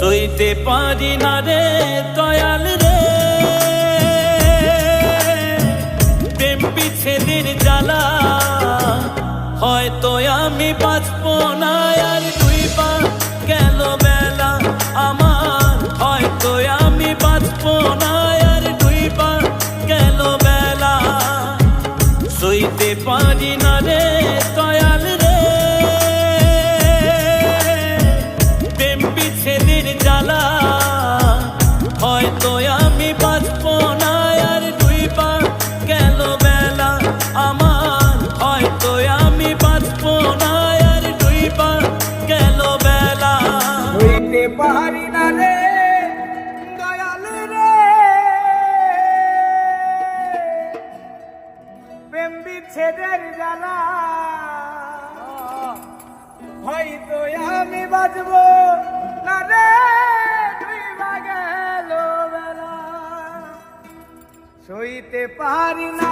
সইতে পারি না রে দয়াল রে, প্রেম বিচ্ছেদের জ্বালা। হয়তো আমি বাঁচব না আর দুই পা গেল বেলা আমার, হয়তো আমি বাঁচব না আর দুই পা গেল বেলা। সইতে পারি না রে দয়াল রে, প্রেম বিচ্ছেদের জ্বালা। হয়তো আমি বাঁচব না আর দুই পা গেল বেলা আমার, হয়তো আমি বাঁচব না আর দুই পা গেল বেলা। হইতে পারি না রে দয়াল রে, প্রেম বিচ্ছেদের জ্বালা। হয়তো আমি বাঁচব না রে দুই গেল বেলা। সইতে পারি না